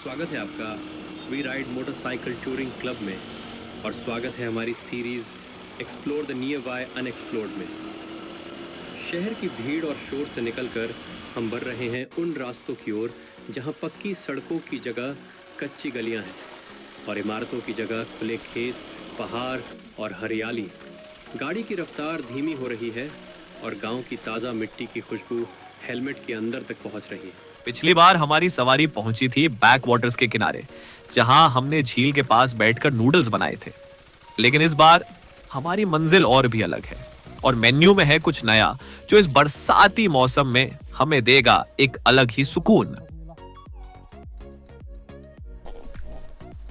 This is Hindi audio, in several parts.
स्वागत है आपका we ride motorcycle touring club में। और स्वागत है हमारी series explore the nearby unexplored में। शहर की भीड़ और शोर से निकलकर हम बढ़ रहे हैं उन रास्तों की ओर जहां पक्की सड़कों की जगह कच्ची गलियां हैं और इमारतों की जगह खुले खेत, पहाड़ और हरियाली। गाड़ी की रफ्तार धीमी हो रही है और गांव की ताज़ा मिट्टी की खुशबू हेलमेट के अंदर तक पहुंच रही है। पिछली बार हमारी सवारी पहुंची थी बैक वाटर्स के किनारे, जहां हमने झील के पास बैठकर नूडल्स बनाए थे। लेकिन इस बार हमारी मंजिल और भी अलग है और मेन्यू में है कुछ नया जो इस बरसाती मौसम में हमें देगा एक अलग ही सुकून।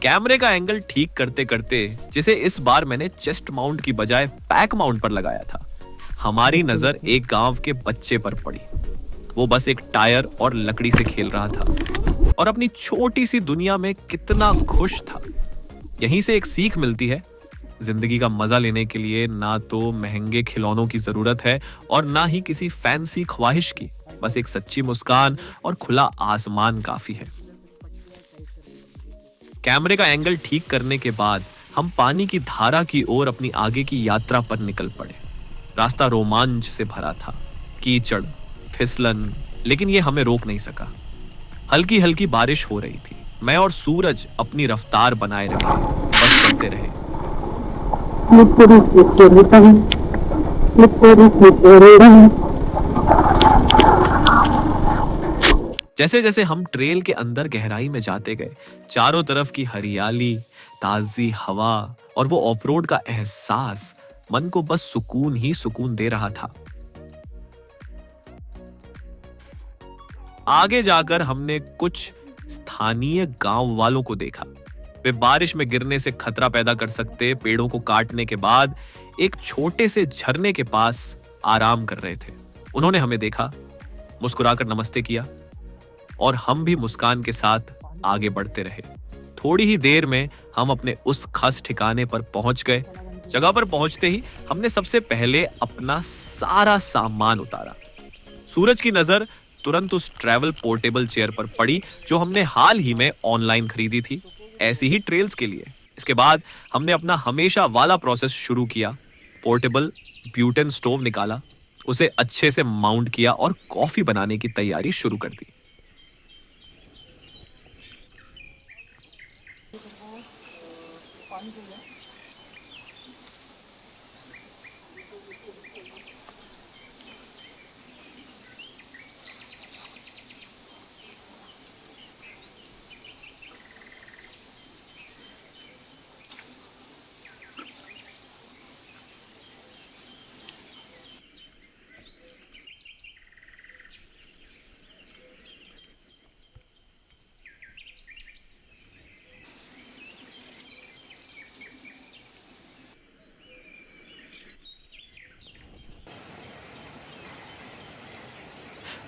कैमरे का एंगल ठीक करते करते, जिसे इस बार मैंने चेस्ट माउंट की बजाय बैक माउंट पर लगाया था, हमारी नजर एक गांव के बच्चे पर पड़ी। वो बस एक टायर और लकड़ी से खेल रहा था और अपनी छोटी सी दुनिया में कितना खुश था। यहीं से एक सीख मिलती है, जिंदगी का मजा लेने के लिए ना तो महंगे खिलौनों की जरूरत है और ना ही किसी फैंसी ख्वाहिश की। बस एक सच्ची मुस्कान और खुला आसमान काफी है। कैमरे का एंगल ठीक करने के बाद हम पानी की धारा की ओर अपनी आगे की यात्रा पर निकल पड़े। रास्ता रोमांच से भरा था, कीचड़, फिसलन, लेकिन ये हमें रोक नहीं सका। हल्की हल्की बारिश हो रही थी। मैं और सूरज अपनी रफ्तार बनाए रखे, बस चलते रहे। जैसे जैसे हम ट्रेल के अंदर गहराई में जाते गए, चारों तरफ की हरियाली, ताजी हवा और वो ऑफ रोड का एहसास मन को बस सुकून ही सुकून दे रहा था। आगे जाकर हमने कुछ स्थानीय गांव वालों को देखा। वे बारिश में गिरने से खतरा पैदा कर सकते पेड़ों को काटने के बाद एक छोटे से झरने के पास आराम कर रहे थे। उन्होंने हमें देखा, मुस्कुराकर नमस्ते किया और हम भी मुस्कान के साथ आगे बढ़ते रहे। थोड़ी ही देर में हम अपने उस खास ठिकाने पर पहुंच गए। जगह पर पहुंचते ही हमने सबसे पहले अपना सारा सामान उतारा। सूरज की नजर तुरंत उस ट्रैवल पोर्टेबल चेयर पर पड़ी जो हमने हाल ही में ऑनलाइन खरीदी थी, ऐसी ही ट्रेल्स के लिए। इसके बाद हमने अपना हमेशा वाला प्रोसेस शुरू किया। पोर्टेबल ब्यूटेन स्टोव निकाला, उसे अच्छे से माउंट किया और कॉफी बनाने की तैयारी शुरू कर दी।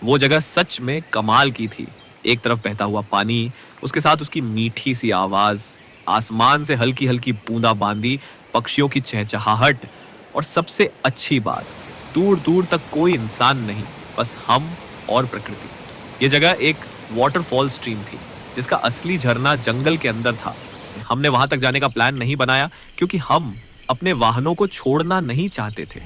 वो जगह सच में कमाल की थी। एक तरफ बहता हुआ पानी, उसके साथ उसकी मीठी सी आवाज, आसमान से हल्की हल्की बूंदाबांदी, पक्षियों की चहचहाहट और सबसे अच्छी बात, दूर दूर तक कोई इंसान नहीं, बस हम और प्रकृति। ये जगह एक वाटरफॉल स्ट्रीम थी जिसका असली झरना जंगल के अंदर था। हमने वहां तक जाने का प्लान नहीं बनाया क्योंकि हम अपने वाहनों को छोड़ना नहीं चाहते थे।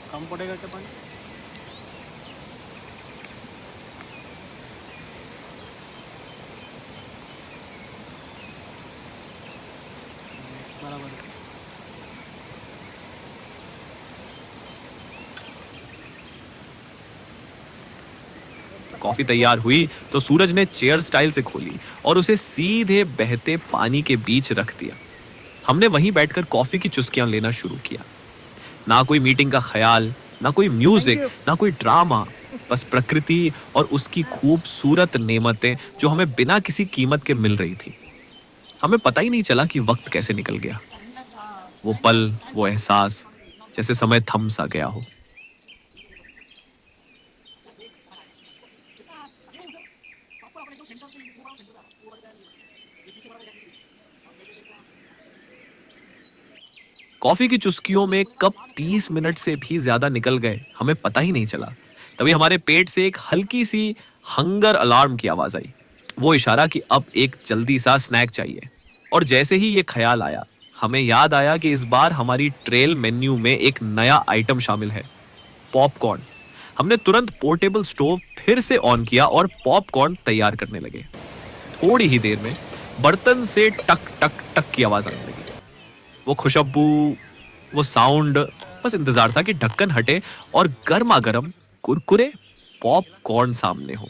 कम पड़ेगा क्या पानी? बराबर है। कॉफी तैयार हुई तो सूरज ने चेयर स्टाइल से खोली और उसे सीधे बहते पानी के बीच रख दिया। हमने वहीं बैठकर कॉफी की चुस्कियां लेना शुरू किया। ना कोई मीटिंग का ख्याल, ना कोई म्यूजिक, ना कोई ड्रामा, बस प्रकृति और उसकी खूबसूरत नेमतें जो हमें बिना किसी कीमत के मिल रही थी। हमें पता ही नहीं चला कि वक्त कैसे निकल गया। वो पल, वो एहसास, जैसे समय थम सा गया हो। कॉफी की चुस्कियों में कब 30 मिनट से भी ज्यादा निकल गए हमें पता ही नहीं चला। तभी हमारे पेट से एक हल्की सी हंगर अलार्म की आवाज आई। वो इशारा कि अब एक जल्दी सा स्नैक चाहिए। और जैसे ही ये ख्याल आया, हमें याद आया कि इस बार हमारी ट्रेल मेन्यू में एक नया आइटम शामिल है, पॉपकॉर्न। हमने तुरंत पोर्टेबल स्टोव फिर से ऑन किया और पॉपकॉर्न तैयार करने लगे। थोड़ी ही देर में बर्तन से टक टक टक की आवाज आने लगी। वो खुशबू, वो साउंड, बस इंतजार था कि ढक्कन हटे और गर्मा गर्म कुरकुरे पॉपकॉर्न सामने हो।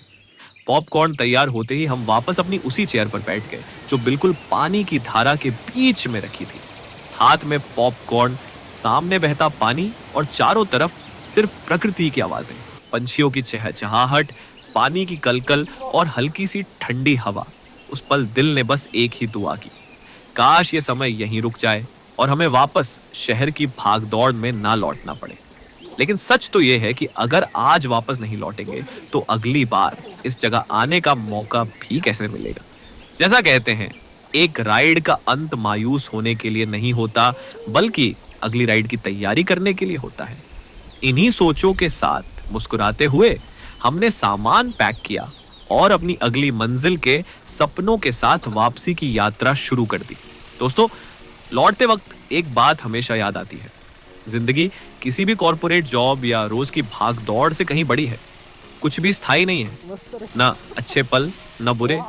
पॉपकॉर्न तैयार होते ही हम वापस अपनी उसी चेयर पर बैठ गए जो बिल्कुल पानी की धारा के बीच में रखी थी। हाथ में पॉपकॉर्न, सामने बहता पानी और चारों तरफ सिर्फ प्रकृति की आवाजें, पंछियों की चहचहाहट, पानी की कलकल और हल्की सी ठंडी हवा। उस पल दिल ने बस एक ही दुआ की, काश ये समय यहीं रुक जाए और हमें वापस शहर की भागदौड़ में ना लौटना पड़े। लेकिन सच तो ये है कि अगर आज वापस नहीं लौटेंगे तो अगली बार इस जगह आने का मौका भी कैसे मिलेगा। जैसा कहते हैं, एक राइड का अंत मायूस होने के लिए नहीं होता, बल्कि अगली राइड की तैयारी करने के लिए होता है। इन्हीं सोचों के साथ मुस्कुराते हुए हमने सामान पैक किया और अपनी अगली मंजिल के सपनों के साथ वापसी की यात्रा शुरू कर दी। दोस्तों, लौटते वक्त एक बात हमेशा याद आती है, जिंदगी किसी भी कॉर्पोरेट जॉब या रोज की भाग दौड़ से कहीं बड़ी है। कुछ भी स्थायी नहीं है, ना अच्छे पल ना बुरे।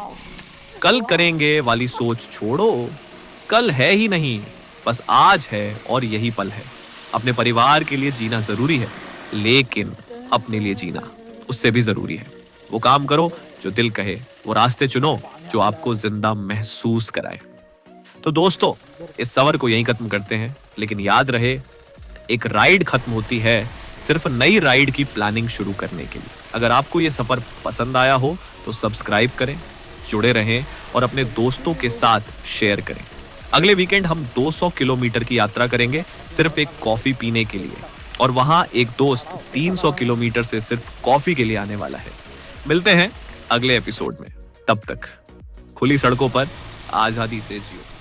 कल करेंगे वाली सोच छोड़ो, कल है ही नहीं, बस आज है और यही पल है। अपने परिवार के लिए जीना जरूरी है, लेकिन अपने लिए जीना उससे भी जरूरी है। वो काम करो जो दिल कहे, वो रास्ते चुनो जो आपको जिंदा महसूस कराए। तो दोस्तों, इस सफर को यहीं खत्म करते हैं, लेकिन याद रहे, एक राइड खत्म होती है सिर्फ नई राइड की प्लानिंग शुरू करने के लिए। अगर आपको ये सफर पसंद आया हो तो सब्सक्राइब करें, जुड़े रहें और अपने दोस्तों के साथ शेयर करें। अगले वीकेंड हम 200 किलोमीटर की यात्रा करेंगे सिर्फ एक कॉफी पीने के लिए, और वहां एक दोस्त 300 किलोमीटर से सिर्फ कॉफी के लिए आने वाला है। मिलते हैं अगले एपिसोड में। तब तक खुली सड़कों पर आजादी से जियो।